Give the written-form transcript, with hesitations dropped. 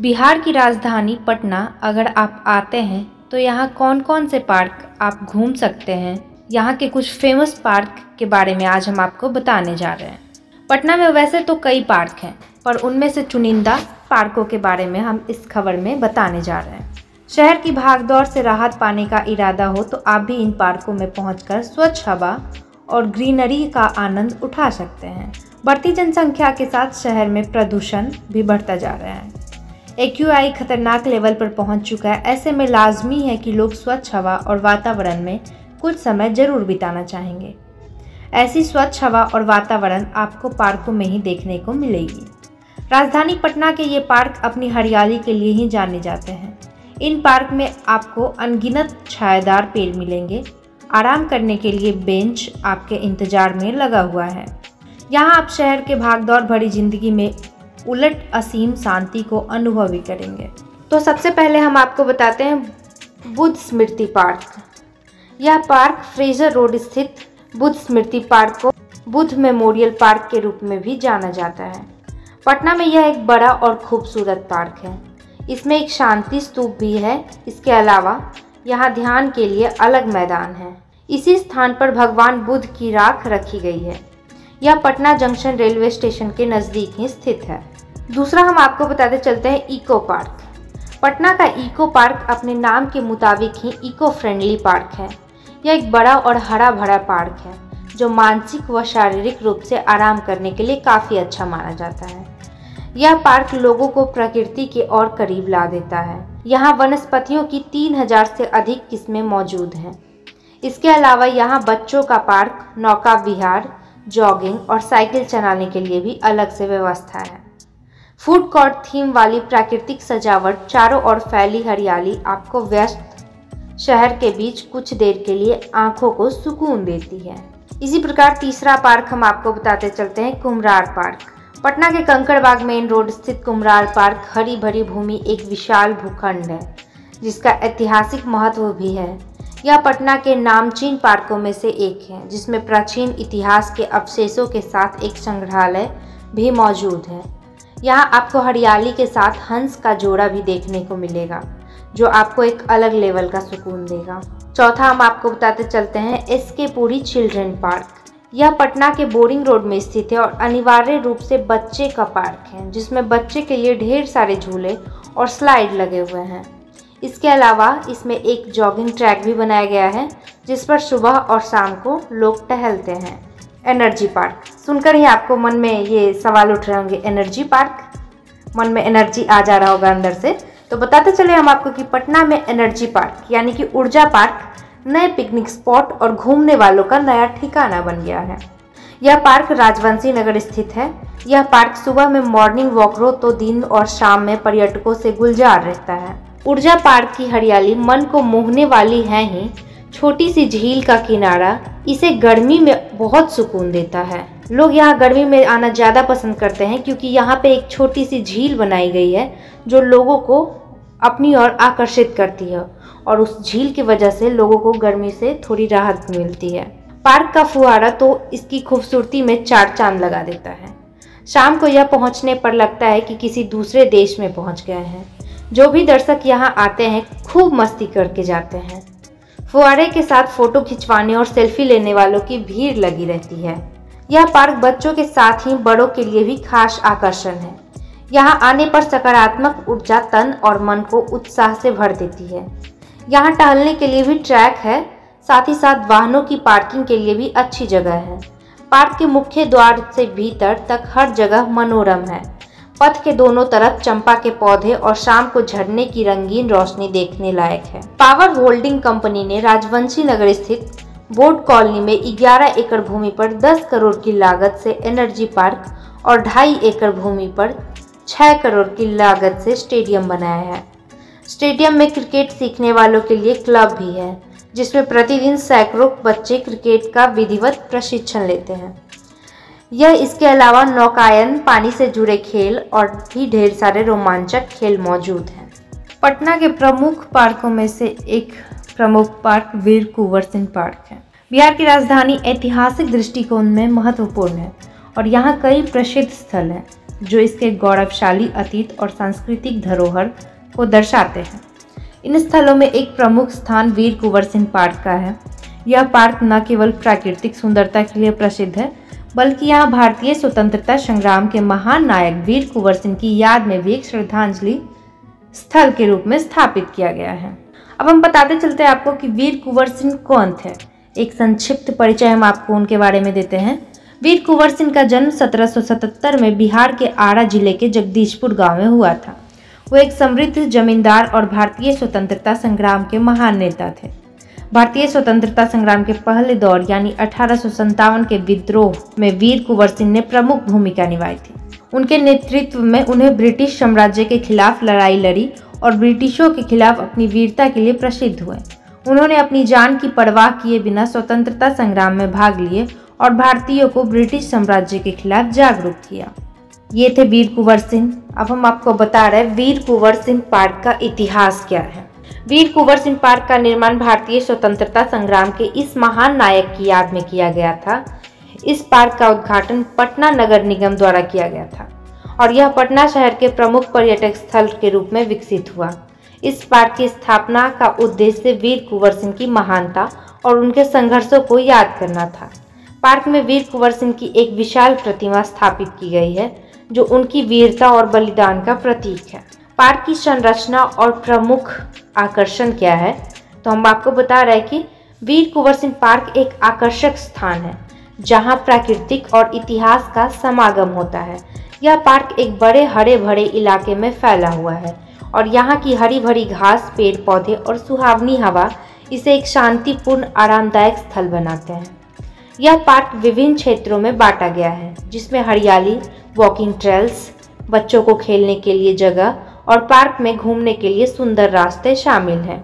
बिहार की राजधानी पटना अगर आप आते हैं तो यहाँ कौन कौन से पार्क आप घूम सकते हैं, यहाँ के कुछ फेमस पार्क के बारे में आज हम आपको बताने जा रहे हैं। पटना में वैसे तो कई पार्क हैं, पर उनमें से चुनिंदा पार्कों के बारे में हम इस खबर में बताने जा रहे हैं। शहर की भागदौड़ से राहत पाने का इरादा हो तो आप भी इन पार्कों में पहुंचकर स्वच्छ हवा और ग्रीनरी का आनंद उठा सकते हैं। बढ़ती जनसंख्या के साथ शहर में प्रदूषण भी बढ़ता जा रहा है। AQI खतरनाक लेवल पर पहुंच चुका है। ऐसे में लाजमी है कि लोग स्वच्छ हवा और वातावरण में कुछ समय जरूर बिताना चाहेंगे। ऐसी स्वच्छ हवा और वातावरण आपको पार्कों में ही देखने को मिलेगी। राजधानी पटना के ये पार्क अपनी हरियाली के लिए ही जाने जाते हैं। इन पार्क में आपको अनगिनत छायादार पेड़ मिलेंगे। आराम करने के लिए बेंच आपके इंतजार में लगा हुआ है। यहाँ आप शहर के भागदौड़ भरी जिंदगी में उलट असीम शांति को अनुभव भी करेंगे। तो सबसे पहले हम आपको बताते हैं बुद्ध स्मृति पार्क। यह पार्क फ्रेजर रोड स्थित बुद्ध स्मृति पार्क को बुद्ध मेमोरियल पार्क के रूप में भी जाना जाता है। पटना में यह एक बड़ा और खूबसूरत पार्क है। इसमें एक शांति स्तूप भी है। इसके अलावा यहाँ ध्यान के लिए अलग मैदान है। इसी स्थान पर भगवान बुद्ध की राख रखी गई है। यह पटना जंक्शन रेलवे स्टेशन के नज़दीक ही स्थित है। दूसरा हम आपको बताते चलते हैं इको पार्क। पटना का इको पार्क अपने नाम के मुताबिक ही इको फ्रेंडली पार्क है। यह एक बड़ा और हरा भरा पार्क है जो मानसिक व शारीरिक रूप से आराम करने के लिए काफ़ी अच्छा माना जाता है। यह पार्क लोगों को प्रकृति के और करीब ला देता है। यहाँ वनस्पतियों की 3000 से अधिक किस्में मौजूद हैं। इसके अलावा यहाँ बच्चों का पार्क, नौका विहार, जॉगिंग और साइकिल चलाने के लिए भी अलग से व्यवस्था है। फूड कोर्ट थीम वाली प्राकृतिक सजावट, चारों ओर फैली हरियाली आपको व्यस्त शहर के बीच कुछ देर के लिए आंखों को सुकून देती है। इसी प्रकार तीसरा पार्क हम आपको बताते चलते हैं कुम्हरार पार्क। पटना के कंकड़बाग मेन रोड स्थित कुम्हरार पार्क हरी भरी भूमि एक विशाल भूखंड है जिसका ऐतिहासिक महत्व भी है। यह पटना के नामचीन पार्कों में से एक है जिसमें प्राचीन इतिहास के अवशेषों के साथ एक संग्रहालय भी मौजूद है। यहाँ आपको हरियाली के साथ हंस का जोड़ा भी देखने को मिलेगा जो आपको एक अलग लेवल का सुकून देगा। चौथा हम आपको बताते चलते हैं SK पुरी चिल्ड्रन पार्क। यह पटना के बोरिंग रोड में स्थित है और अनिवार्य रूप से बच्चे का पार्क है जिसमें बच्चे के लिए ढेर सारे झूले और स्लाइड लगे हुए हैं। इसके अलावा इसमें एक जॉगिंग ट्रैक भी बनाया गया है जिस पर सुबह और शाम को लोग टहलते हैं। एनर्जी पार्क सुनकर ही आपको मन में ये सवाल उठ रहे होंगे, एनर्जी पार्क, मन में एनर्जी आ जा रहा होगा अंदर से। तो बताते चले हम आपको कि पटना में एनर्जी पार्क यानी कि ऊर्जा पार्क नए पिकनिक स्पॉट और घूमने वालों का नया ठिकाना बन गया है। यह पार्क राजवंशी नगर स्थित है। यह पार्क सुबह में मॉर्निंग वॉक हो तो दिन और शाम में पर्यटकों से गुलजार रहता है। ऊर्जा पार्क की हरियाली मन को मोहने वाली है ही। छोटी सी झील का किनारा इसे गर्मी में बहुत सुकून देता है। लोग यहाँ गर्मी में आना ज़्यादा पसंद करते हैं क्योंकि यहाँ पे एक छोटी सी झील बनाई गई है जो लोगों को अपनी ओर आकर्षित करती है और उस झील की वजह से लोगों को गर्मी से थोड़ी राहत मिलती है। पार्क का फुहारा तो इसकी खूबसूरती में चार चांद लगा देता है। शाम को यह पहुँचने पर लगता है कि किसी दूसरे देश में पहुँच गए हैं। जो भी दर्शक यहाँ आते हैं खूब मस्ती करके जाते हैं। फुहारे के साथ फोटो खिंचवाने और सेल्फी लेने वालों की भीड़ लगी रहती है। यह पार्क बच्चों के साथ ही बड़ों के लिए भी खास आकर्षण है। यहाँ आने पर सकारात्मक ऊर्जा तन और मन को उत्साह से भर देती है। यहाँ टहलने के लिए भी ट्रैक है, साथ ही साथ वाहनों की पार्किंग के लिए भी अच्छी जगह है। पार्क के मुख्य द्वार से भीतर तक हर जगह मनोरम है। पथ के दोनों तरफ चंपा के पौधे और शाम को झरने की रंगीन रोशनी देखने लायक है। पावर होल्डिंग कंपनी ने राजवंशी नगर स्थित बोर्ड कॉलोनी में 11 एकड़ भूमि पर 10 करोड़ की लागत से एनर्जी पार्क और 2.5 एकड़ भूमि पर 6 करोड़ की लागत से स्टेडियम बनाया है। स्टेडियम में क्रिकेट सीखने वालों के लिए क्लब भी है जिसमें प्रतिदिन सैकड़ों बच्चे क्रिकेट का विधिवत प्रशिक्षण लेते हैं। यह इसके अलावा नौकायन, पानी से जुड़े खेल और भी ढेर सारे रोमांचक खेल मौजूद हैं। पटना के प्रमुख पार्कों में से एक प्रमुख पार्क वीर कुंवर सिंह पार्क है। बिहार की राजधानी ऐतिहासिक दृष्टिकोण में महत्वपूर्ण है और यहाँ कई प्रसिद्ध स्थल हैं। जो इसके गौरवशाली अतीत और सांस्कृतिक धरोहर को दर्शाते हैं। इन स्थलों में एक प्रमुख स्थान वीर कुंवर सिंह पार्क का है। यह पार्क न केवल प्राकृतिक सुंदरता के लिए प्रसिद्ध है, बल्कि यहाँ भारतीय स्वतंत्रता संग्राम के महान नायक वीर कुंवर सिंह की याद में भी एक श्रद्धांजलि स्थल के रूप में स्थापित किया गया है। अब हम बताते चलते हैं आपको कि वीर कुंवर सिंह कौन थे। एक संक्षिप्त परिचय हम आपको उनके बारे में देते हैं। वीर कुंवर सिंह का जन्म 1777 में बिहार के आरा जिले के जगदीशपुर गांव में हुआ था। वो एक समृद्ध जमींदार और भारतीय स्वतंत्रता संग्राम के महान नेता थे। भारतीय स्वतंत्रता संग्राम के पहले दौर यानी 1857 के विद्रोह में वीर कुंवर सिंह ने प्रमुख भूमिका निभाई थी। उनके नेतृत्व में उन्हें ब्रिटिश साम्राज्य के खिलाफ लड़ाई लड़ी और ब्रिटिशों के खिलाफ अपनी वीरता के लिए प्रसिद्ध हुए। उन्होंने अपनी जान की परवाह किए बिना स्वतंत्रता संग्राम में भाग लिए और भारतीयों को ब्रिटिश साम्राज्य के खिलाफ जागरूक किया। ये थे वीर कुंवर सिंह। अब हम आपको बता रहे हैं वीर कुंवर सिंह पार्क का इतिहास क्या है। वीर कुंवर सिंह पार्क का निर्माण भारतीय स्वतंत्रता संग्राम के इस महान नायक की याद में किया गया था। इस पार्क का उद्घाटन पटना नगर निगम द्वारा किया गया था और यह पटना शहर के प्रमुख पर्यटक स्थल के रूप में विकसित हुआ। इस पार्क की स्थापना का उद्देश्य वीर कुंवर सिंह की महानता और उनके संघर्षों को याद करना था। पार्क में वीर कुंवर सिंह की एक विशाल प्रतिमा स्थापित की गई है, जो उनकी वीरता और बलिदान का प्रतीक है। पार्क की संरचना और प्रमुख आकर्षण क्या है, तो हम आपको बता रहे हैं कि वीर कुंवर सिंह पार्क एक आकर्षक स्थान है जहां प्राकृतिक और इतिहास का समागम होता है। यह पार्क एक बड़े हरे भरे इलाके में फैला हुआ है और यहाँ की हरी भरी घास, पेड़ पौधे और सुहावनी हवा इसे एक शांतिपूर्ण आरामदायक स्थल बनाते हैं। यह पार्क विभिन्न क्षेत्रों में बांटा गया है, जिसमें हरियाली, वॉकिंग ट्रेल्स, बच्चों को खेलने के लिए जगह और पार्क में घूमने के लिए सुंदर रास्ते शामिल हैं।